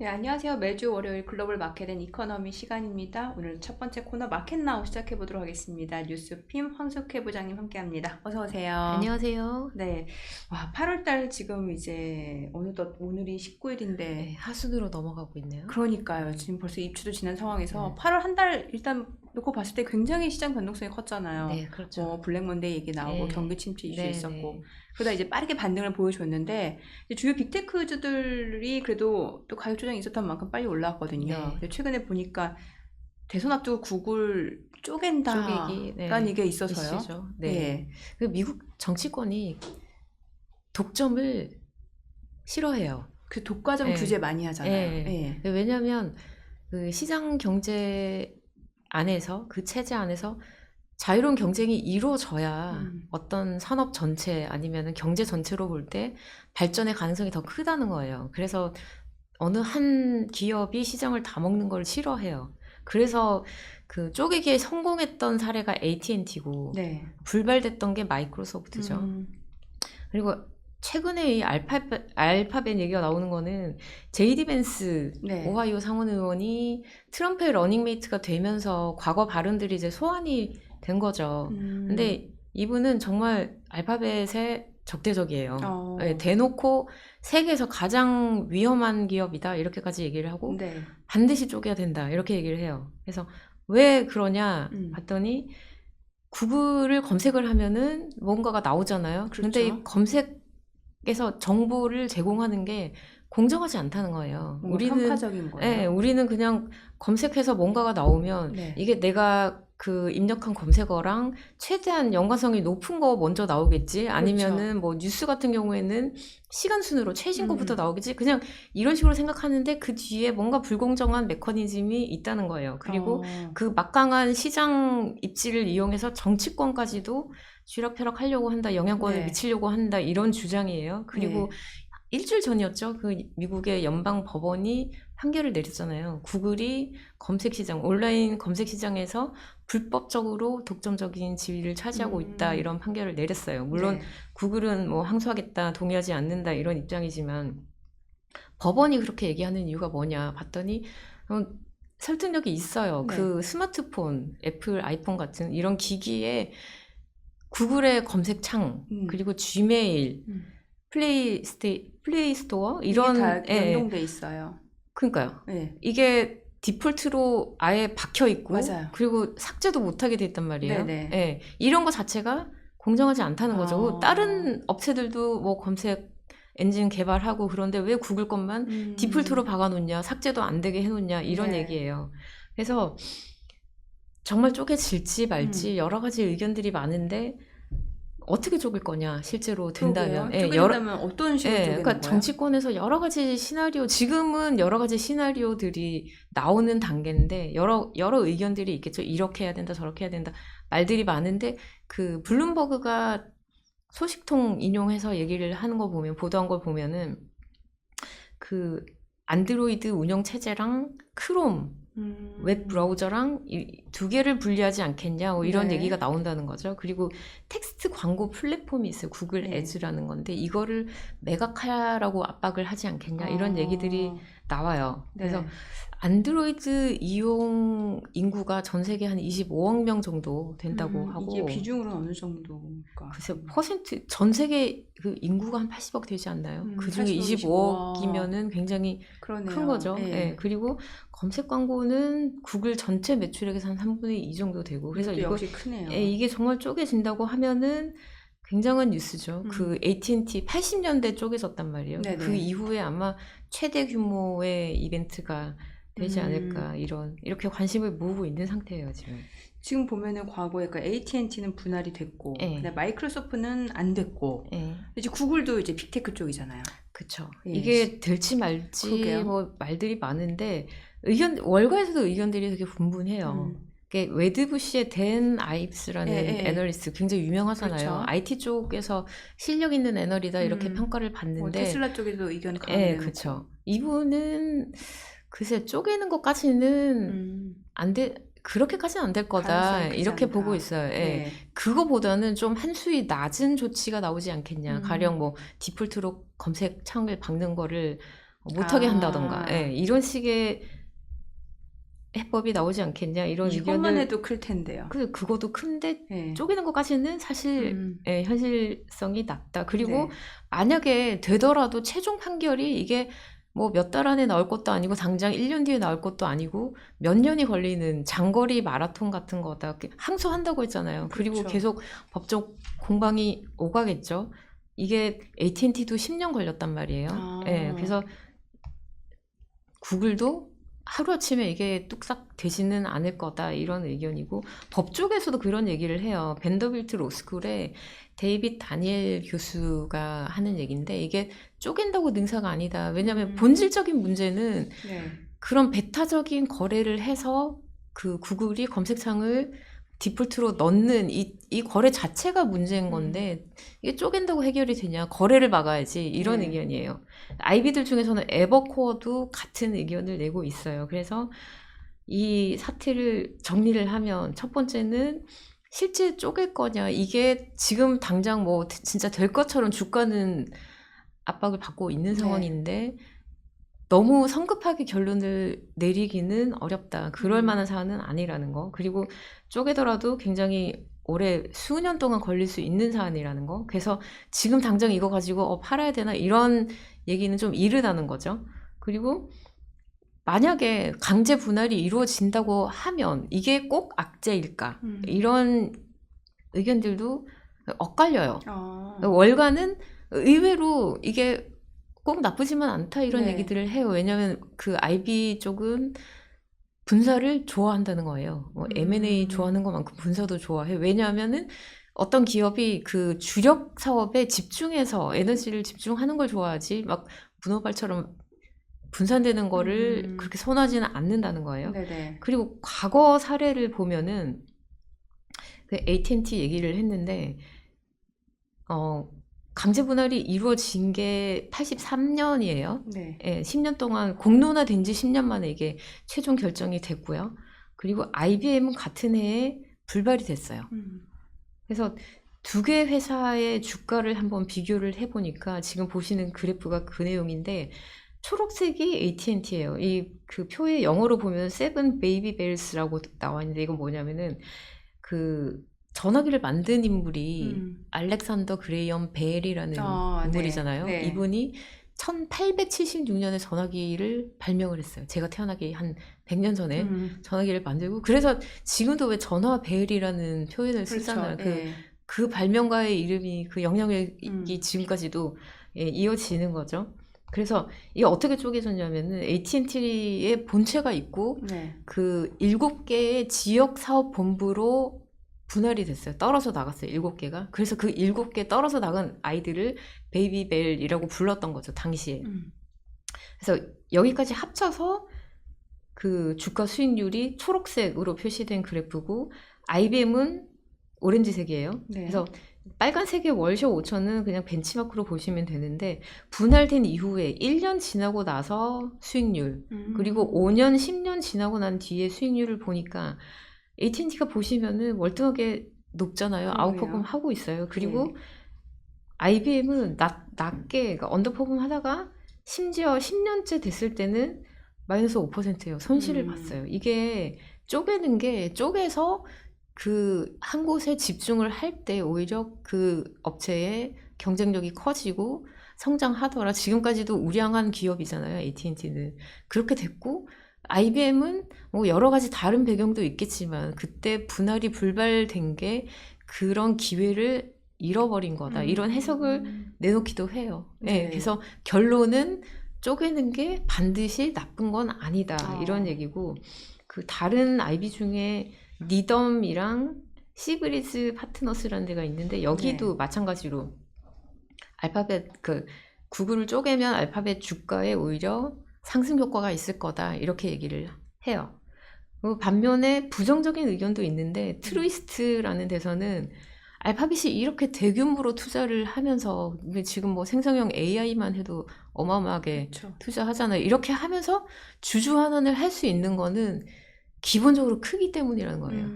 네, 안녕하세요. 매주 월요일 글로벌 마켓 앤 이코노미 시간입니다. 오늘 첫 번째 코너 마켓나우 시작해 보도록 하겠습니다. 뉴스핌 황석회 부장님 함께합니다. 어서 오세요. 안녕하세요. 네, 와, 8월 달 지금 이제 어느덧 오늘이 19일인데 네, 하순으로 넘어가고 있네요. 그러니까요. 지금 벌써 입추도 지난 상황에서 네. 8월 한 달 일단 놓고 봤을 때 굉장히 시장 변동성이 컸잖아요. 네, 그렇죠. 뭐 블랙 먼데이 얘기 나오고 네. 경기 침체 이슈 네, 있었고 네. 그러다 이제 빠르게 반등을 보여줬는데 이제 주요 빅테크주들이 그래도 또 가격 조정이 있었던 만큼 빨리 올라왔거든요. 네. 근데 최근에 보니까 대선 앞두고 구글 쪼갠다라는 쪼개기, 네. 얘기가 있어서요. 이슈죠. 네. 네. 그 미국 정치권이 독점을 싫어해요. 그 독과점 네. 규제 많이 하잖아요. 네. 네. 왜냐하면 그 시장 경제 안에서, 그 체제 안에서 자유로운 경쟁이 이루어져야 어떤 산업 전체 아니면 경제 전체로 볼 때 발전의 가능성이 더 크다는 거예요. 그래서 어느 한 기업이 시장을 다 먹는 걸 싫어해요. 그래서 그 쪼개기에 성공했던 사례가 AT&T고 네. 불발됐던 게 마이크로소프트죠. 그리고 최근에 이 알파벳 얘기가 나오는 거는 제이디 벤스 네. 오하이오 상원 의원이 트럼프의 러닝메이트가 되면서 과거 발언들이 이제 소환이 된 거죠. 근데 이분은 정말 알파벳에 적대적이에요. 네, 대놓고 세계에서 가장 위험한 기업이다 이렇게까지 얘기를 하고 네. 반드시 쪼개야 된다 이렇게 얘기를 해요. 그래서 왜 그러냐 봤더니 구글을 검색을 하면은 뭔가가 나오잖아요. 그렇죠. 근데 이 검색에서 정보를 제공하는 게 공정하지 않다는 거예요. 편파적인 거예요. 네, 우리는 그냥 검색해서 뭔가가 나오면 네. 이게 내가 그 입력한 검색어랑 최대한 연관성이 높은 거 먼저 나오겠지. 아니면은 뭐 뉴스 같은 경우에는 시간 순으로 최신 거부터 나오겠지. 그냥 이런 식으로 생각하는데 그 뒤에 뭔가 불공정한 메커니즘이 있다는 거예요. 그리고 그 막강한 시장 입지를 이용해서 정치권까지도 쥐락펴락 하려고 한다, 영향권을 네. 미치려고 한다 이런 주장이에요. 그리고 일주일 전이었죠. 그 미국의 연방 법원이 판결을 내렸잖아요. 구글이 검색 시장, 온라인 검색 시장에서 불법적으로 독점적인 지위를 차지하고 있다 이런 판결을 내렸어요. 물론 네. 구글은 뭐 항소하겠다, 동의하지 않는다 이런 입장이지만 법원이 그렇게 얘기하는 이유가 뭐냐 봤더니 설득력이 있어요. 네. 그 스마트폰, 애플, 아이폰 같은 이런 기기에 구글의 검색창 그리고 지메일 플레이 스토어 이런 다 연동돼 있어요. 그러니까요. 네. 이게 디폴트로 아예 박혀 있고 맞아요. 그리고 삭제도 못 하게 돼 있단 말이에요. 네네. 예. 이런 거 자체가 공정하지 않다는 거죠. 다른 업체들도 뭐 검색 엔진 개발하고 그런데 왜 구글 것만 디폴트로 박아 놓냐, 삭제도 안 되게 해 놓냐 이런 네. 얘기예요. 그래서 정말 쪼개질지 말지 여러 가지 의견들이 많은데 어떻게 쪼갤 거냐 실제로 된다면. 쪼개진다면 어떤 식으로 쪼개는 그러니까 거예요? 정치권에서 여러 가지 시나리오 지금은 여러 가지 시나리오들이 나오는 단계인데 여러 의견들이 있겠죠. 이렇게 해야 된다 저렇게 해야 된다 말들이 많은데 그 블룸버그가 소식통 인용해서 얘기를 하는 거 보면 보도한 걸 보면은 그 안드로이드 운영 체제랑 크롬 웹 브라우저랑 두 개를 분리하지 않겠냐 이런 네. 얘기가 나온다는 거죠. 그리고 텍스트 광고 플랫폼이 있어요. 구글 네. 애즈라는 건데 이거를 매각하라고 압박을 하지 않겠냐 이런 얘기들이 나와요. 그래서 안드로이드 이용 인구가 전 세계 한 25억 명 정도 된다고 하고 이게 비중으로는 어느 정도일까? 글쎄 퍼센트 전 세계 그 인구가 한 80억 되지 않나요? 그중에 25억이면은 굉장히 그러네요. 큰 거죠. 네. 예. 그리고 검색 광고는 구글 전체 매출액에서 한 3분의 2 정도 되고 그래서 이거 역시 크네요. 예, 이게 정말 쪼개진다고 하면은 굉장한 뉴스죠. 그 AT&T 80년대 쪼개졌단 말이에요. 네네. 그 이후에 아마 최대 규모의 이벤트가 되지 않을까 이렇게 관심을 모으고 있는 상태예요 지금. 지금 보면은 과거에 그 AT&T는 분할이 됐고, 근데 마이크로소프트는 안 됐고, 이제 구글도 이제 빅테크 쪽이잖아요. 그렇죠. 예. 이게 될지 말지 뭐 말들이 많은데 월가에서도 의견들이 되게 분분해요. 웨드부시의 댄 아이브스라는 애널리스트 굉장히 유명하잖아요. 그렇죠. IT 쪽에서 실력 있는 애널이다 이렇게 평가를 받는데 뭐 테슬라 쪽에도 의견 강하게 그렇죠. 이분은 글쎄 쪼개는 것까지는 그렇게까지는 안 될 거다 이렇게 보고 있어요. 예. 그거보다는 좀 한 수위 낮은 조치가 나오지 않겠냐. 가령 뭐 디폴트로 검색 창을 박는 거를 못하게 한다던가 아. 예, 이런 식의 해법이 나오지 않겠냐 이런 이것만 의견을 해도 클 텐데요. 그것도 큰데 예. 쪼개는 것까지는 사실 예, 현실성이 낮다. 그리고 네. 만약에 되더라도 최종 판결이 이게 뭐 몇 달 안에 나올 것도 아니고 당장 1년 뒤에 나올 것도 아니고 몇 년이 걸리는 장거리 마라톤 같은 거다. 항소한다고 했잖아요. 그리고 그렇죠. 계속 법적 공방이 오가겠죠. 이게 AT&T도 10년 걸렸단 말이에요. 아. 예, 그래서 구글도 하루아침에 이게 뚝딱 되지는 않을 거다 이런 의견이고 법 쪽에서도 그런 얘기를 해요. 벤더빌트 로스쿨에 데이빗 다니엘 교수가 하는 얘기인데 이게 쪼갠다고 능사가 아니다. 왜냐하면 본질적인 문제는 네. 그런 배타적인 거래를 해서 그 구글이 검색창을 디폴트로 넣는 이 거래 자체가 문제인 건데 이게 쪼갠다고 해결이 되냐. 거래를 막아야지 이런 네. 의견이에요. 아이비들 중에서는 에버코어도 같은 의견을 내고 있어요. 그래서 이 사태를 정리를 하면 첫 번째는 실제 쪼갤 거냐. 이게 지금 당장 뭐 진짜 될 것처럼 주가는 압박을 받고 있는 네. 상황인데 너무 성급하게 결론을 내리기는 어렵다. 그럴 만한 사안은 아니라는 거. 그리고 쪼개더라도 굉장히 오래 수년 동안 걸릴 수 있는 사안이라는 거. 그래서 지금 당장 이거 가지고 팔아야 되나 이런 얘기는 좀 이르다는 거죠. 그리고 만약에 강제 분할이 이루어진다고 하면 이게 꼭 악재일까? 이런 의견들도 엇갈려요. 아. 월가는 의외로 이게 꼭 나쁘지만 않다 이런 네. 얘기들을 해요. 왜냐하면 그 IB 쪽은 분사를 좋아한다는 거예요. 뭐 M&A 좋아하는 것만큼 분사도 좋아해요. 왜냐하면은 어떤 기업이 그 주력 사업에 집중해서 에너지를 집중하는 걸 좋아하지 막 분업발처럼 분산되는 거를 그렇게 선호하지는 않는다는 거예요. 네네. 그리고 과거 사례를 보면은 그 AT&T 얘기를 했는데 강제 분할이 이루어진 게 83년이에요. 네. 예, 10년 동안 공론화된 지 10년 만에 이게 최종 결정이 됐고요. 그리고 IBM은 같은 해에 불발이 됐어요. 그래서 두 개 회사의 주가를 한번 비교를 해보니까 지금 보시는 그래프가 그 내용인데 초록색이 AT&T예요. 이 그 표에 영어로 보면 세븐 베이비 벨스라고 나와 있는데 이건 뭐냐면은 그 전화기를 만든 인물이 알렉산더 그레이엄 벨이라는 인물이잖아요. 네. 네. 이분이 1876년에 전화기를 발명을 했어요. 제가 태어나기 한 100년 전에 전화기를 만들고 그래서 지금도 왜 전화 벨이라는 표현을 쓰잖아요. 그렇죠. 그 발명가의 이름이 그 영향력이 지금까지도 예, 이어지는 거죠. 그래서 이게 어떻게 쪼개졌냐면은 AT&T의 본체가 있고 네. 그 7개의 지역 사업 본부로 분할이 됐어요. 떨어져 나갔어요. 7개가. 그래서 그 7개 떨어져 나간 아이들을 베이비벨이라고 불렀던 거죠. 당시에. 그래서 여기까지 합쳐서 그 주가 수익률이 초록색으로 표시된 그래프고 IBM은 오렌지색이에요. 네. 그래서 빨간색의 월쇼 5천은 그냥 벤치마크로 보시면 되는데 분할된 이후에 1년 지나고 나서 수익률 그리고 5년, 10년 지나고 난 뒤에 수익률을 보니까 AT&T가 보시면은 월등하게 높잖아요. 아웃퍼폼 하고 있어요. 그리고 네. IBM은 낮게 그러니까 언더퍼폼 하다가 심지어 10년째 됐을 때는 마이너스 5%예요. 손실을 봤어요. 이게 쪼개는 게 쪼개서 그 한 곳에 집중을 할 때 오히려 그 업체의 경쟁력이 커지고 성장하더라. 지금까지도 우량한 기업이잖아요. AT&T는. 그렇게 됐고 IBM은 뭐 여러 가지 다른 배경도 있겠지만 그때 분할이 불발된 게 그런 기회를 잃어버린 거다. 이런 해석을 내놓기도 해요. 네. 네, 그래서 결론은 쪼개는 게 반드시 나쁜 건 아니다. 이런 얘기고 그 다른 IB 중에 니덤이랑 시그리즈 파트너스라는 데가 있는데 여기도 마찬가지로 알파벳 그 구글을 쪼개면 알파벳 주가에 오히려 상승 효과가 있을 거다 이렇게 얘기를 해요. 반면에 부정적인 의견도 있는데 트루이스트라는 데서는 알파벳이 이렇게 대규모로 투자를 하면서 지금 뭐 생성형 AI만 해도 어마어마하게 그렇죠. 투자하잖아요. 이렇게 하면서 주주환원을 할 수 있는 거는 기본적으로 크기 때문이라는 거예요.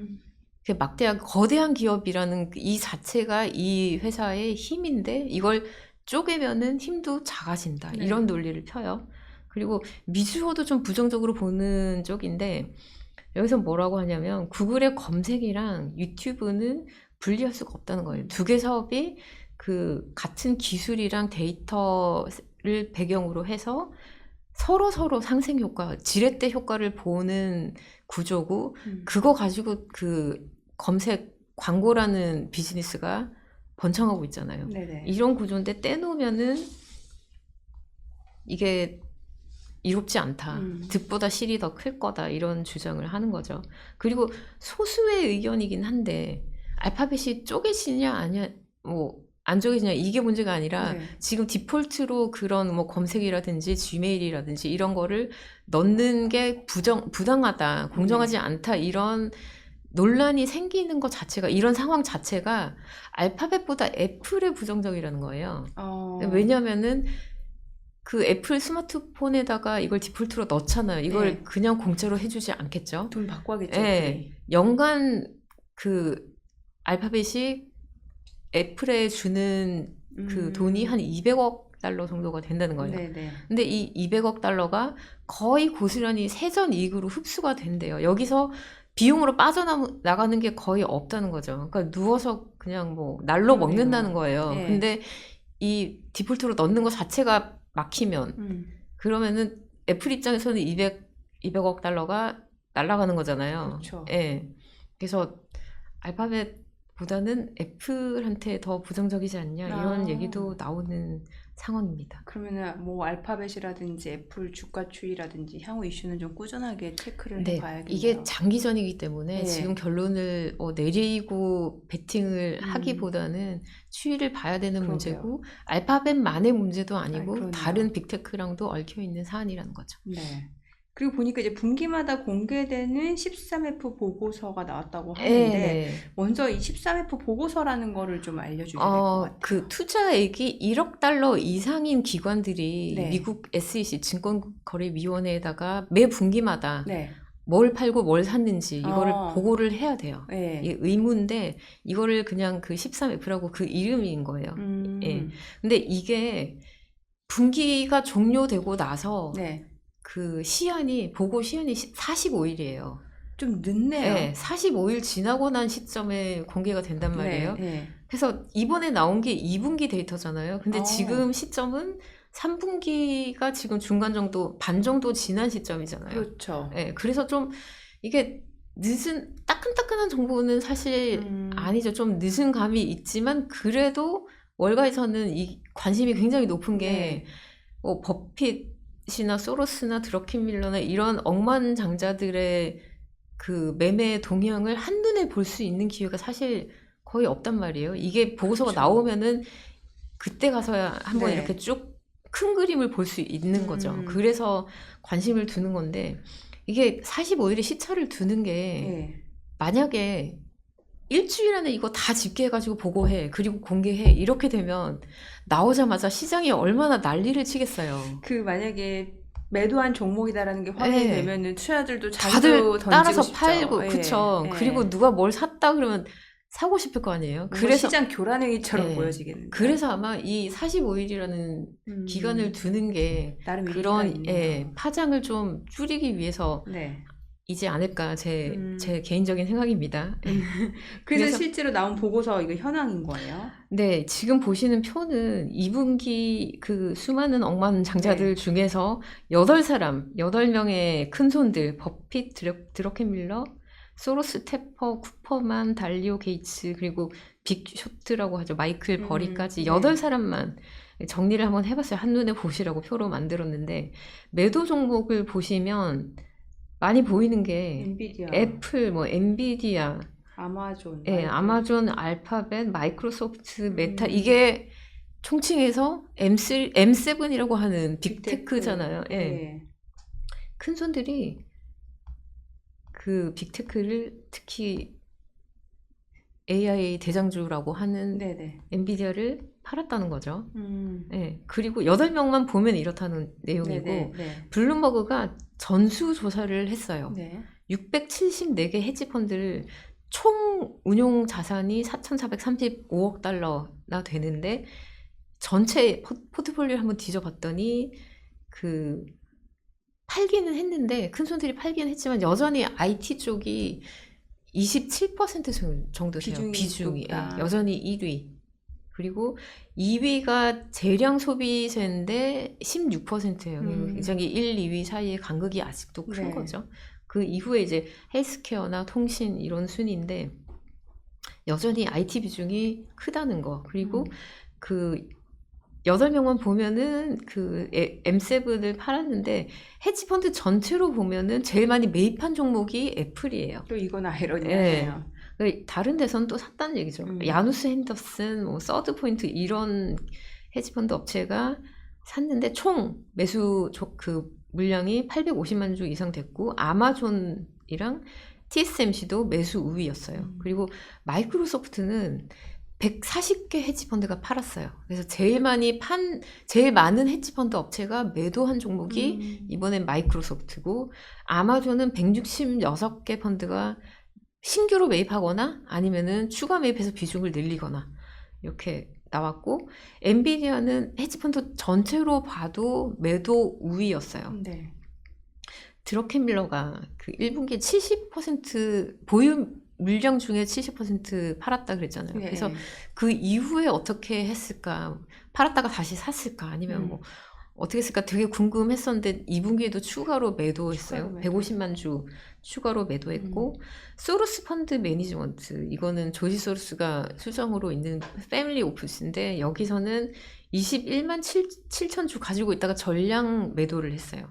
막대한 거대한 기업이라는 이 자체가 이 회사의 힘인데 이걸 쪼개면은 힘도 작아진다. 네. 이런 논리를 펴요. 그리고 미주어도 좀 부정적으로 보는 쪽인데 여기서 뭐라고 하냐면 구글의 검색이랑 유튜브는 분리할 수가 없다는 거예요. 두 개 사업이 그 같은 기술이랑 데이터를 배경으로 해서 서로 상생 효과, 지렛대 효과를 보는 구조고 그거 가지고 그 검색 광고라는 비즈니스가 번창하고 있잖아요. 네네. 이런 구조인데 떼놓으면은 이게 이롭지 않다. 득보다 실이 더 클 거다. 이런 주장을 하는 거죠. 그리고 소수의 의견이긴 한데 알파벳이 쪼개지냐 아니야 뭐 안 쪼개지냐 이게 문제가 아니라 네. 지금 디폴트로 그런 뭐 검색이라든지 지메일이라든지 이런 거를 넣는 게 부당하다. 공정하지 않다. 이런 논란이 생기는 것 자체가 이런 상황 자체가 알파벳보다 애플에 부정적이라는 거예요. 왜냐면은 그 애플 스마트폰에다가 이걸 디폴트로 넣잖아요. 이걸 네. 그냥 공짜로 해주지 않겠죠? 돈 바꿔야겠죠. 네. 연간 그 알파벳이 애플에 주는 그 돈이 한 200억 달러 정도가 된다는 거예요. 네네. 근데 이 200억 달러가 거의 고스란히 세전 이익으로 흡수가 된대요. 여기서 비용으로 빠져나가는 게 거의 없다는 거죠. 그러니까 누워서 그냥 뭐 날로 그러네요. 먹는다는 거예요. 네. 근데 이 디폴트로 넣는 것 자체가 막히면 그러면은 애플 입장에서는 200억 달러가 날아가는 거잖아요. 그렇죠. 예. 그래서 알파벳보다는 애플한테 더 부정적이지 않냐 이런 얘기도 나오는 상황입니다. 그러면은 뭐 알파벳이라든지 애플 주가 추이라든지 향후 이슈는 좀 꾸준하게 체크를 네, 해봐야겠네요. 이게 장기전이기 때문에 네. 지금 결론을 내리고 베팅을 하기보다는 추이를 봐야 되는 그러게요. 문제고 알파벳만의 문제도 아니고 그러네요. 다른 빅테크랑도 얽혀 있는 사안이라는 거죠. 네. 그리고 보니까 이제 분기마다 공개되는 13F 보고서가 나왔다고 하는데 네. 먼저 이 13F 보고서라는 거를 좀 알려주셔야 될 것 같아요. 그 투자액이 1억 달러 이상인 기관들이 네. 미국 SEC 증권거래위원회에다가 매 분기마다 네. 뭘 팔고 뭘 샀는지 이거를 보고를 해야 돼요. 네. 이게 의무인데 이거를 그냥 그 13F라고 그 이름인 거예요. 예. 근데 이게 분기가 종료되고 나서 네. 그 보고 시한이 45일이에요. 좀 늦네요. 네, 45일 지나고 난 시점에 공개가 된단 말이에요. 네. 그래서 이번에 나온 게 2분기 데이터잖아요. 근데 지금 시점은 3분기가 지금 중간 정도, 반 정도 지난 시점이잖아요. 그렇죠. 네, 그래서 좀 이게 따끈따끈한 정보는 사실 아니죠. 좀 늦은 감이 있지만 그래도 월가에서는 이 관심이 굉장히 높은 게 뭐 버핏이나 소로스나 드러켄밀러나 이런 억만장자들의 그 매매 동향을 한눈에 볼 수 있는 기회가 사실 거의 없단 말이에요. 이게 보고서가 그렇죠. 나오면은 그때 가서야 한번 네. 이렇게 쭉 큰 그림을 볼 수 있는 거죠. 그래서 관심을 두는 건데 이게 45일의 시차를 두는 게 만약에 일주일 안에 이거 다 집계해가지고 보고해 그리고 공개해 이렇게 되면 나오자마자 시장이 얼마나 난리를 치겠어요. 그 만약에 매도한 종목이다라는 게 확인이 네. 되면은 투자들도 자주 다들 던지고 따라서 싶죠. 팔고 예. 그쵸. 예. 그리고 누가 뭘 샀다 그러면 사고 싶을 거 아니에요. 그래서 시장 교란행위처럼 네. 보여지겠는데. 그래서 아마 이 45일이라는 기간을 두는 게 나름 그런 파장을 좀 줄이기 위해서 네. 이지 않을까 제 개인적인 생각입니다. 그래서 실제로 나온 보고서 이거 현황인 거예요? 네, 지금 보시는 표는 2분기 그 수많은 억만장자들 중에서 8명의 큰손들, 버핏, 드러켄밀러, 소로스, 테퍼, 쿠퍼만, 달리오 게이츠, 그리고 빅쇼트라고 하죠. 마이클 버리까지 8사람만 정리를 한번 해봤어요. 한눈에 보시라고 표로 만들었는데 매도 종목을 보시면 많이 보이는 게 엔비디아, 애플, 뭐 엔비디아, 아마존, 아마존, 알파벳, 마이크로소프트, 메타 이게 총칭해서 M7이라고 하는 빅테크잖아요. 큰 손들이 그 빅테크를 특히 AI 대장주라고 하는 엔비디아를 팔았다는 거죠. 그리고 8명만 보면 이렇다는 내용이고 블룸버그가 전수조사를 했어요. 674개 헤지펀드를 총 운용 자산이 4,435억 달러나 되는데 전체 포트폴리오를 한번 뒤져봤더니 그 팔기는 했는데 큰 손들이 팔기는 했지만 여전히 IT 쪽이 27% 정도 돼요. 비중이 높다. 예, 여전히 1위. 그리고 2위가 재량 소비세인데 16%예요. 굉장히 1, 2위 사이의 간극이 아직도 큰 네. 거죠. 그 이후에 이제 헬스케어나 통신 이런 순위인데 여전히 IT 비중이 크다는 거. 그리고 그 8명만 보면은 그 M7을 팔았는데 헤지펀드 전체로 보면은 제일 많이 매입한 종목이 애플이에요. 또 이건 아이러니하네요. 다른 데선 또 샀다는 얘기죠. 야누스 핸더슨, 뭐 서드포인트 이런 헤지펀드 업체가 샀는데 총 매수 그 물량이 850만 주 이상 됐고 아마존이랑 TSMC도 매수 우위였어요. 그리고 마이크로소프트는 140개 헤지펀드가 팔았어요. 그래서 제일 많은 헤지펀드 업체가 매도한 종목이 이번엔 마이크로소프트고 아마존은 166개 펀드가 신규로 매입하거나 아니면은 추가 매입해서 비중을 늘리거나 이렇게 나왔고 엔비디아는 헤지펀드 전체로 봐도 매도 우위였어요. 네. 드러켄밀러가 그 1분기에 70% 보유 물량 중에 70% 팔았다 그랬잖아요. 네. 그래서 그 이후에 어떻게 했을까? 팔았다가 다시 샀을까? 아니면 뭐 어떻게 했을까? 되게 궁금했었는데 2분기에도 추가로 매도했어요. 150만 주 추가로 매도했고 소로스 펀드 매니지먼트 이거는 조지 소로스가 수장으로 있는 패밀리 오피스인데 여기서는 21만 7천 주 가지고 있다가 전량 매도를 했어요.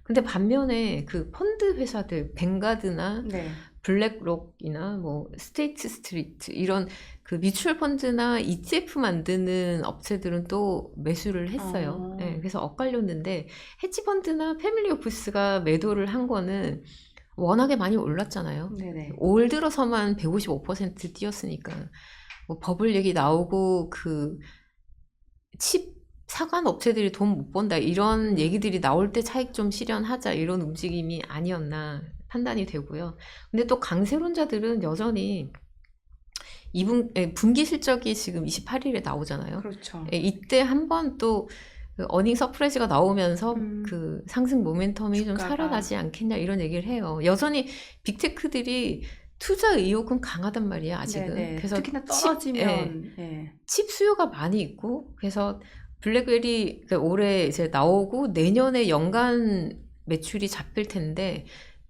근데 반면에 그 펀드 회사들 뱅가드나 네. 블랙록이나 뭐 스테이트 스트리트 이런 그 뮤추얼 펀드나 ETF 만드는 업체들은 또 매수를 했어요. 네, 그래서 엇갈렸는데 헤지 펀드나 패밀리 오피스가 매도를 한 거는 워낙에 많이 올랐잖아요. 네네. 올 들어서만 155% 뛰었으니까 뭐 버블 얘기 나오고 그 칩 사관 업체들이 돈 못 번다 이런 얘기들이 나올 때 차익 좀 실현하자 이런 움직임이 아니었나 판단이 되고요. 근데 또 강세론자들은 여전히 분기 실적이 지금 28일에 나오잖아요. 그렇죠. 이때 한번 또 어닝 서프라이즈가 나오면서 그 상승 모멘텀이 좀 주가가. 살아나지 않겠냐 이런 얘기를 해요. 여전히 빅테크들이 투자 의욕은 강하단 말이야 아직은. 네네. 그래서 특히나 떨어지면 칩 수요가 많이 있고 그래서 블랙베리 올해 이제 나오고 내년에 연간 매출이 잡힐 텐데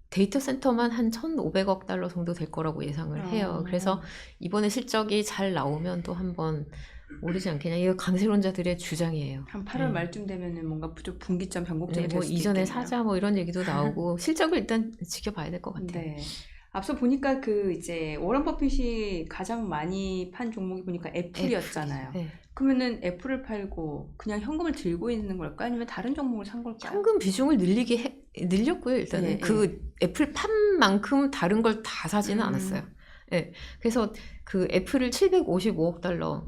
데이터 센터만 한 1,500억 달러 정도 될 거라고 예상을 해요. 그래서 이번에 실적이 잘 나오면 또 한번 오르지 않겠냐. 이거 강세론자들의 주장이에요. 한 8월 말쯤 되면은 뭔가 분기점 변곡점이 될 뭐 수도 이전에 있겠네요. 사자 뭐 이런 얘기도 나오고 실적을 일단 지켜봐야 될 것 같아요. 네. 앞서 보니까 그 이제 워런 버핏이 가장 많이 판 종목이 보니까 애플이었잖아요. 네. 그러면은 애플을 팔고 그냥 현금을 들고 있는 걸까요? 아니면 다른 종목을 산 걸까요? 현금 비중을 늘렸고요. 일단은 네, 그 애플 판만큼 다른 걸 다 사지는 않았어요. 네. 그래서 그 애플을 755억 달러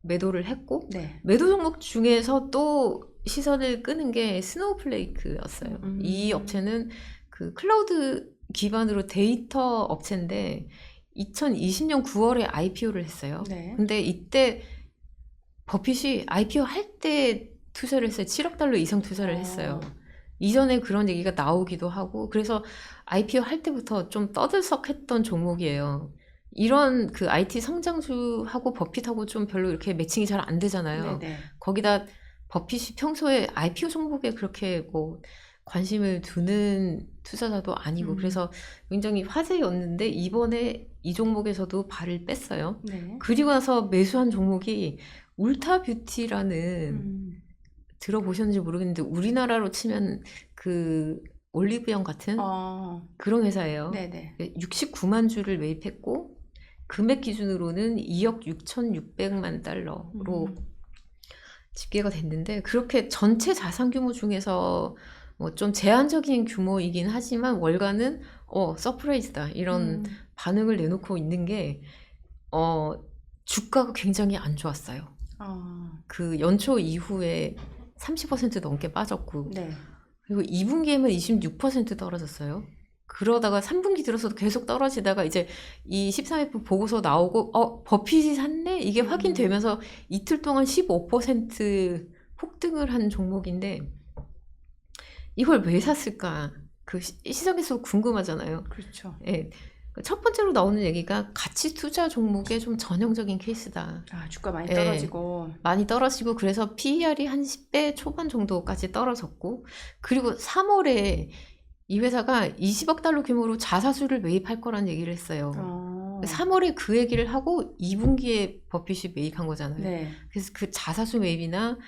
매도를 했고 네. 매도 종목 중에서 또 시선을 끄는 게 스노우플레이크였어요. 이 업체는 그 클라우드 기반으로 데이터 업체인데 2020년 9월에 IPO를 했어요. 네. 근데 이때 버핏이 IPO 할 때 투자를 했어요. 7억 달러 이상 투자를 했어요. 이전에 그런 얘기가 나오기도 하고 그래서 IPO 할 때부터 좀 떠들썩했던 종목이에요. 이런 그 IT 성장주하고 버핏하고 좀 별로 이렇게 매칭이 잘 안 되잖아요. 네네. 거기다 버핏이 평소에 IPO 종목에 그렇게 뭐 관심을 두는 투자자도 아니고 그래서 굉장히 화제였는데 이번에 이 종목에서도 발을 뺐어요. 네. 그리고 나서 매수한 종목이 울타뷰티라는 들어보셨는지 모르겠는데 우리나라로 치면 그 올리브영 같은 그런 회사예요. 네네. 69만 주를 매입했고 금액 기준으로는 2억 6,600만 달러로 집계가 됐는데 그렇게 전체 자산 규모 중에서 뭐 좀 제한적인 규모이긴 하지만 월가는 서프라이즈다 이런 반응을 내놓고 있는 게 주가가 굉장히 안 좋았어요. 그 연초 이후에 30% 넘게 빠졌고 네. 그리고 2분기에만 26% 떨어졌어요. 그러다가 3분기 들어서도 계속 떨어지다가 이제 이 13F 보고서 나오고 버핏이 샀네? 이게 확인되면서 이틀 동안 15% 폭등을 한 종목인데 이걸 왜 샀을까? 그 시장에서 궁금하잖아요. 그렇죠. 예. 첫 번째로 나오는 얘기가 가치 투자 종목의 좀 전형적인 케이스다. 아, 주가 많이 예. 떨어지고. 많이 떨어지고 그래서 PER이 한 10배 초반 정도까지 떨어졌고 그리고 3월에 이 회사가 20억 달러 규모로 자사수를 매입할 거란 얘기를 했어요. 3월에 그 얘기를 하고 2분기에 버핏이 매입한 거잖아요. 네. 그래서 그 자사수 매입이나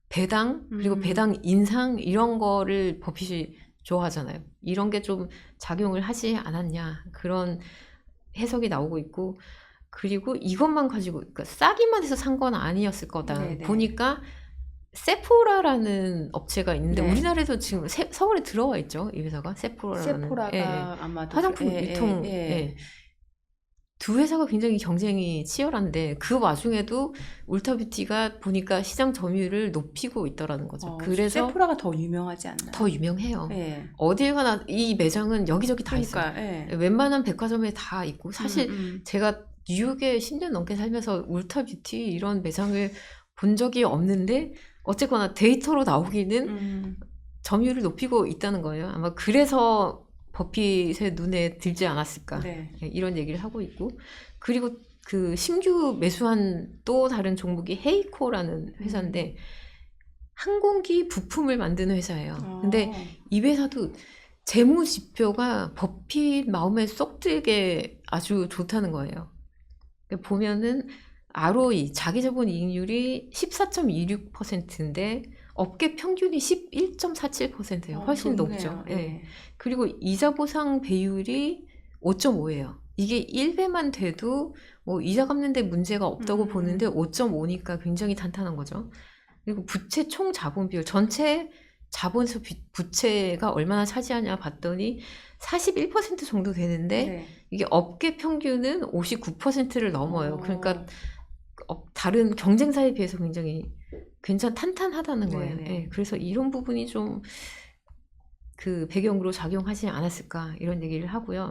배당 그리고 음. 배당 인상 이런 거를 버핏이 좋아하잖아요. 이런 게 좀 작용을 하지 않았냐 그런 해석이 나오고 있고 그리고 이것만 가지고 그러니까 싸기만 해서 산 건 아니었을 거다. 네네. 보니까 세포라라는 업체가 있는데 네. 우리나라에도 지금 서울에 들어와 있죠. 이 회사가 세포라라는 세포라가 예, 예. 아마도 화장품 유통 예. 예. 두 회사가 굉장히 경쟁이 치열한데 그 와중에도 울타뷰티가 보니까 시장 점유율을 높이고 있더라는 거죠. 그래서 세포라가 더 유명하지 않나요? 더 유명해요. 예. 어딜 가나 이 매장은 여기저기 다 있어요. 그러니까 예. 웬만한 백화점에 다 있고 사실 음. 제가 뉴욕에 10년 넘게 살면서 울타뷰티 이런 매장을 본 적이 없는데 어쨌거나 데이터로 나오기는 점유율을 높이고 있다는 거예요. 아마 그래서 버핏의 눈에 들지 않았을까 네. 이런 얘기를 하고 있고 그리고 그 신규 매수한 또 다른 종목이 헤이코라는 회사인데 항공기 부품을 만드는 회사예요. 근데 이 회사도 재무 지표가 버핏 마음에 쏙 들게 아주 좋다는 거예요. 보면은 ROE 자기 자본 이익률이 14.26%인데 업계 평균이 11.47%예요. 훨씬 높죠. 네. 예. 그리고 이자 보상 배율이 5.5예요. 이게 1배만 돼도 뭐 이자 갚는데 문제가 없다고 보는데 5.5니까 굉장히 탄탄한 거죠. 그리고 부채 총 자본 비율 전체 자본에서 부채가 얼마나 차지하냐 봤더니 41% 정도 되는데 네. 이게 업계 평균은 59%를 넘어요. 그러니까 다른 경쟁사에 비해서 굉장히 탄탄하다는 거예요. 예, 그래서 이런 부분이 좀 그 배경으로 작용하지 않았을까 이런 얘기를 하고요.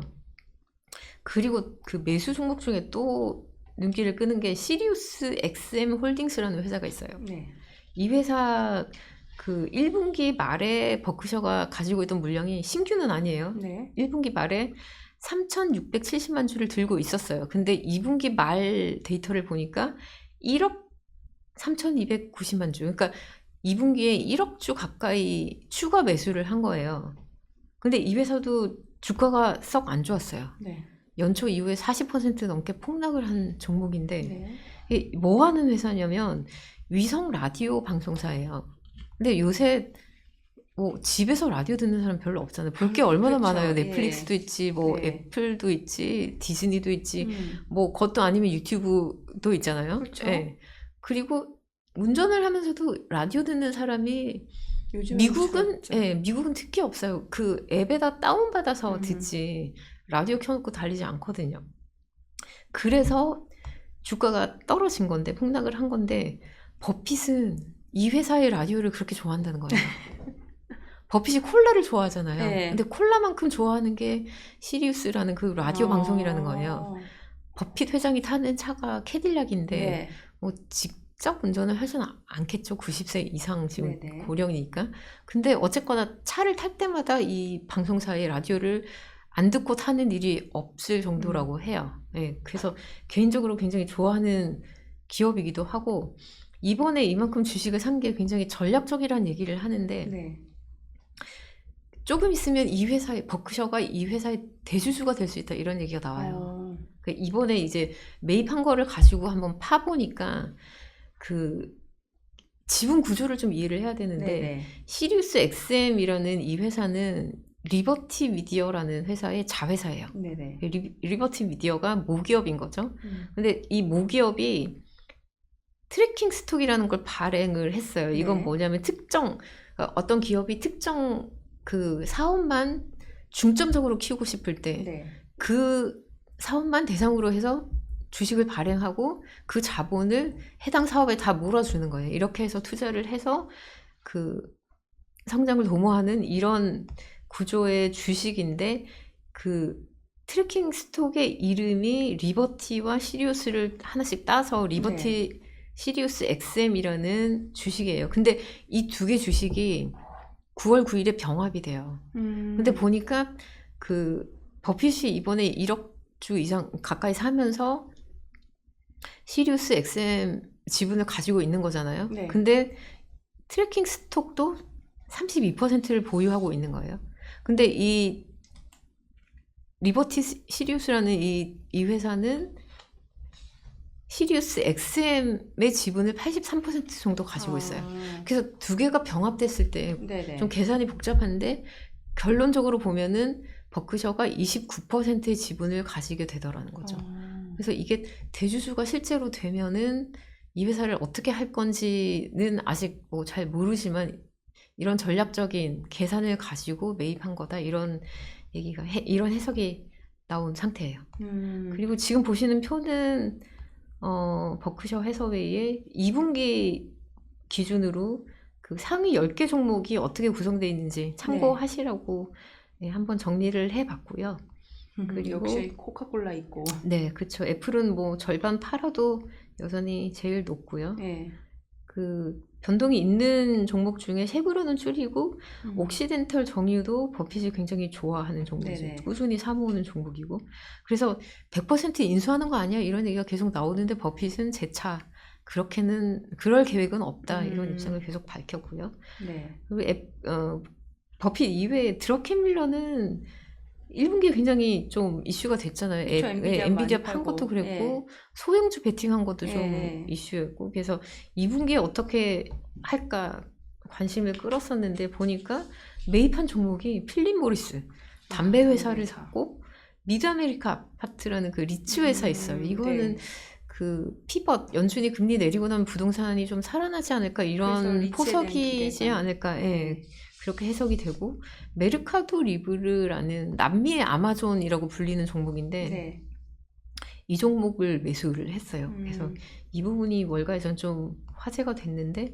그리고 그 매수 종목 중에 또 눈길을 끄는 게 시리우스 XM 홀딩스라는 회사가 있어요. 네. 이 회사 그 1분기 말에 버크셔가 가지고 있던 물량이 신규는 아니에요. 네. 1분기 말에 3,670만 주를 들고 있었어요. 근데 2분기 말 데이터를 보니까 1억 3,290만 주. 그러니까 2분기에 1억 주 가까이 추가 매수를 한 거예요. 근데 이 회사도 주가가 썩 안 좋았어요. 네. 연초 이후에 40% 넘게 폭락을 한 종목인데 네. 이게 뭐 하는 회사냐면 위성 라디오 방송사예요. 근데 요새 뭐 집에서 라디오 듣는 사람 별로 없잖아요. 볼 게 얼마나 그렇죠. 많아요. 넷플릭스도 있지, 뭐 네. 애플도 있지, 디즈니도 있지, 음. 뭐 그것도 아니면 유튜브도 있잖아요. 그렇죠. 예. 그리고 운전을 하면서도 라디오 듣는 사람이 요즘은 미국은 없죠. 예, 미국은 특히 없어요. 그 앱에다 다운 받아서 음. 듣지 라디오 켜놓고 달리지 않거든요. 그래서 주가가 떨어진 건데 폭락을 한 건데 버핏은 이 회사의 라디오를 그렇게 좋아한다는 거예요. 버핏이 콜라를 좋아하잖아요. 네. 근데 콜라만큼 좋아하는 게 시리우스라는 그 라디오 방송이라는 거예요. 버핏 회장이 타는 차가 캐딜락인데 네. 뭐 직접 운전을 하지는 않겠죠. 90세 이상 지금 네네. 고령이니까. 근데 어쨌거나 차를 탈 때마다 이 방송사의 라디오를 안 듣고 타는 일이 없을 정도라고 해요. 예, 그래서 개인적으로 굉장히 좋아하는 기업이기도 하고 이번에 이만큼 주식을 산 게 굉장히 전략적이라는 얘기를 하는데 네. 조금 있으면 이 회사의 버크셔가 이 회사의 대주주가 될 수 있다 이런 얘기가 나와요. 그러니까 이번에 이제 매입한 거를 가지고 한번 파보니까 그 지분 구조를 좀 이해를 해야 되는데 네네. 시리우스 XM이라는 이 회사는 리버티 미디어라는 회사의 자회사예요. 네네. 리버티 미디어가 모기업인 거죠. 근데 이 모기업이 트래킹 스톡이라는 걸 발행을 했어요. 이건 네. 뭐냐면 그러니까 어떤 기업이 특정 그 사업만 중점적으로 키우고 싶을 때 네. 그 사업만 대상으로 해서 주식을 발행하고 그 자본을 해당 사업에 다 몰아주는 거예요. 이렇게 해서 투자를 해서 그 성장을 도모하는 이런 구조의 주식인데 그 트래킹 스톡의 이름이 리버티와 시리우스를 하나씩 따서 리버티 시리우스 XM이라는 주식이에요. 근데 이 두 개 주식이 9월 9일에 병합이 돼요. 근데 보니까 그 버핏이 이번에 1억 주 이상 가까이 사면서 시리우스 XM 지분을 가지고 있는 거잖아요. 네. 근데 트래킹 스톡도 32%를 보유하고 있는 거예요. 근데 이 리버티 시리우스라는 이 회사는 시리우스 XM의 지분을 83% 정도 가지고 있어요. 그래서 두 개가 병합됐을 때 네네. 좀 계산이 복잡한데 결론적으로 보면은 버크셔가 29%의 지분을 가지게 되더라는 거죠. 그래서 이게 대주주가 실제로 되면은 이 회사를 어떻게 할 건지는 아직 뭐 잘 모르지만 이런 전략적인 계산을 가지고 매입한 거다 이런 얘기가 이런 해석이 나온 상태예요. 그리고 지금 보시는 표는 버크셔 해서웨이의 2분기 기준으로 그 상위 10개 종목이 어떻게 구성되어 있는지 참고하시라고 네, 한번 정리를 해봤고요. 그리고 역시 코카콜라 있고. 네, 그렇죠. 애플은 뭐 절반 팔아도 여전히 제일 높고요. 네. 그 변동이 있는 종목 중에 쉐브론은 줄이고 옥시덴탈 정유도 버핏이 굉장히 좋아하는 종목이죠. 네네. 꾸준히 사모으는 종목이고 그래서 100% 인수하는 거 아니야 이런 얘기가 계속 나오는데 버핏은 재차 그렇게는 그럴 계획은 없다 이런 입장을 계속 밝혔고요. 네. 그리고 버핏 이외에 드러켄밀러는 1분기에 굉장히 좀 이슈가 됐잖아요. 그쵸, 엔비디아 판 팔고. 것도 그랬고 예. 소형주 베팅한 것도 좀 예. 이슈였고 그래서 2분기에 어떻게 할까 관심을 끌었었는데 보니까 매입한 종목이 필립 모리스 담배 회사를 회사. 샀고 미드 아메리카 아파트라는 그 리츠 회사 있어요. 이거는 네. 그 피벗 연준이 금리 내리고 나면 부동산이 좀 살아나지 않을까 이런 리츠에 포석이지 대한 기대감. 않을까 네. 그렇게 해석이 되고 메르카도 리브르라는 남미의 아마존이라고 불리는 종목인데 네. 이 종목을 매수를 했어요. 그래서 이 부분이 월가에선 좀 화제가 됐는데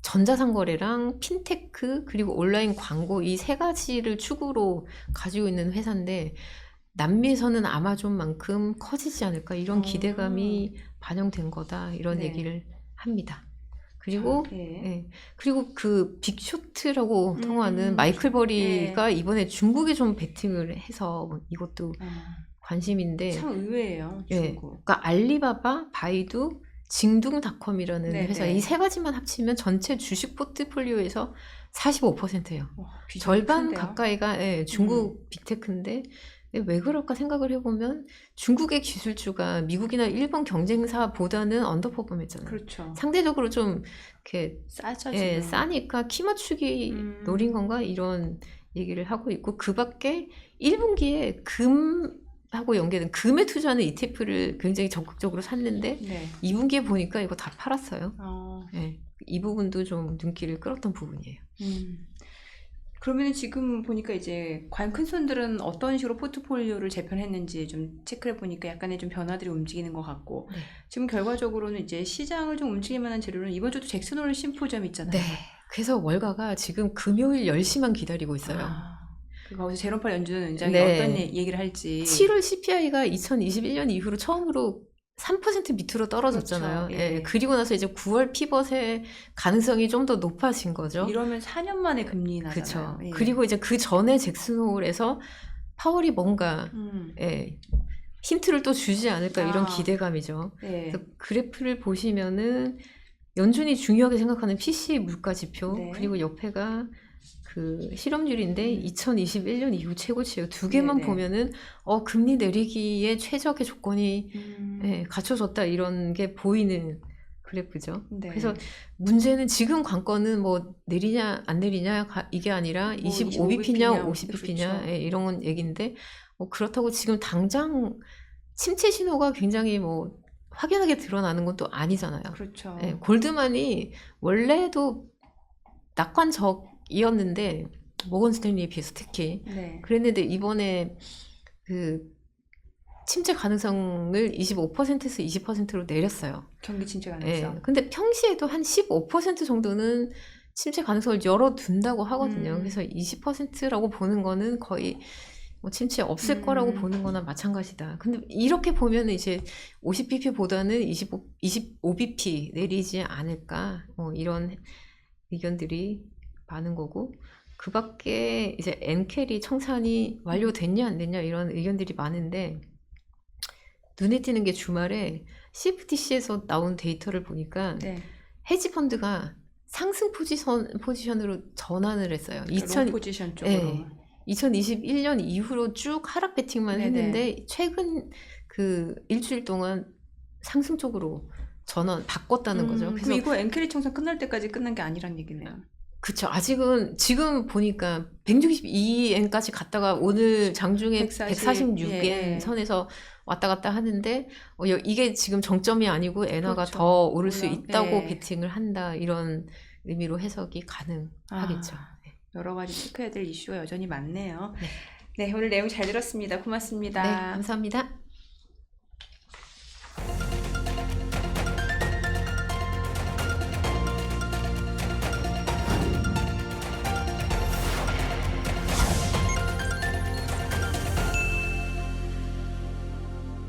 전자상거래랑 핀테크 그리고 온라인 광고 이 세 가지를 축으로 가지고 있는 회사인데 남미에서는 아마존만큼 커지지 않을까 이런 기대감이 반영된 거다 이런 네. 얘기를 합니다. 그리고 네. 그리고 그 빅쇼트라고 통하는 마이클 버리가 이번에 중국에 좀 베팅을 해서 이것도 관심인데 참 의외예요. 중국. 그러니까 알리바바, 바이두, 징둥닷컴이라는 네네. 회사 이 세 가지만 합치면 전체 주식 포트폴리오에서 45%예요. 비중이 절반 큰데요? 가까이가 중국 빅테크인데 왜 그럴까 생각을 해보면 중국의 기술주가 미국이나 일본 경쟁사보다는 언더퍼폼했잖아요. 그렇죠. 상대적으로 좀 이렇게 싸죠 지금. 싸니까 키 맞추기 노린 건가 이런 얘기를 하고 있고 그 밖에 1분기에 금하고 연계된 금에 투자하는 ETF를 굉장히 적극적으로 샀는데 네. 2분기에 보니까 이거 다 팔았어요. 네. 이 부분도 좀 눈길을 끌었던 부분이에요. 그러면 지금 보니까 이제 과연 큰 손들은 어떤 식으로 포트폴리오를 재편했는지 좀 체크해 보니까 약간의 좀 변화들이 움직이는 것 같고 지금 결과적으로는 이제 시장을 좀 움직일 만한 재료는 이번 주도 잭슨홀 심포지엄 있잖아요. 네. 그래서 월가가 지금 금요일 10시만 기다리고 있어요. 거기서 제롬 파월 연준 의장이 네. 어떤 얘기를 할지. 7월 CPI가 2021년 이후로 처음으로 3% 밑으로 떨어졌잖아요. 그렇죠. 예. 그리고 나서 이제 9월 피벗의 가능성이 좀 더 높아진 거죠. 이러면 4년 만에 금리 인하잖아요. 그렇죠. 예. 그리고 이제 그 전에 잭슨홀에서 파월이 뭔가 힌트를 또 주지 않을까 이런 기대감이죠. 네. 그래서 그래프를 보시면은 연준이 중요하게 생각하는 PC 물가 지표 그리고 옆에가 그 실업률인데 2021년 이후 최고치예요. 두 개만 네네. 보면은 금리 내리기에 최적의 조건이 갖춰졌다 이런 게 보이는 그래프죠. 네. 그래서 문제는 지금 관건은 뭐 내리냐 안 내리냐 이게 아니라 25bp냐 50bp냐 그렇죠. 이런 얘기인데 그렇다고 지금 당장 침체 신호가 굉장히 뭐 확연하게 드러나는 건 또 아니잖아요. 그렇죠. 골드만이 원래도 낙관적이었는데 모건 스탠리에 비해서 특히 그랬는데 이번에 그 침체 가능성을 25%에서 20%로 내렸어요. 경기 침체 가능성. 근데 평시에도 한 15% 정도는 침체 가능성을 열어둔다고 하거든요. 그래서 20%라고 보는 거는 거의 뭐 침체 없을 거라고 보는 거나 마찬가지다. 근데 이렇게 보면 이제 50bp보다는 25bp 내리지 않을까 이런 의견들이 많은 거고 그 밖에 이제 엔캐리 청산이 완료됐냐 안 됐냐 이런 의견들이 많은데 눈에 띄는 게 주말에 CFTC에서 나온 데이터를 보니까 네. 헤지펀드가 상승 포지션으로 전환을 했어요. 그러니까 롱 포지션 쪽으로. 네. 2021년 이후로 쭉 하락 배팅만 네네. 했는데 최근 그 일주일 동안 상승 쪽으로 전환 바꿨다는 거죠. 그래서 이거 엔캐리 청산 끝날 때까지 끝난 게 아니란 얘기네요. 그쵸. 아직은 지금 보니까 162엔까지 갔다가 오늘 장중에 146엔 예. 선에서 왔다 갔다 하는데 이게 지금 정점이 아니고 엔화가 그렇죠. 더 오를 수 있다고 예. 베팅을 한다 이런 의미로 해석이 가능하겠죠. 여러 가지 체크해야 될 이슈가 여전히 많네요. 네. 네, 오늘 내용 잘 들었습니다. 고맙습니다. 네, 감사합니다.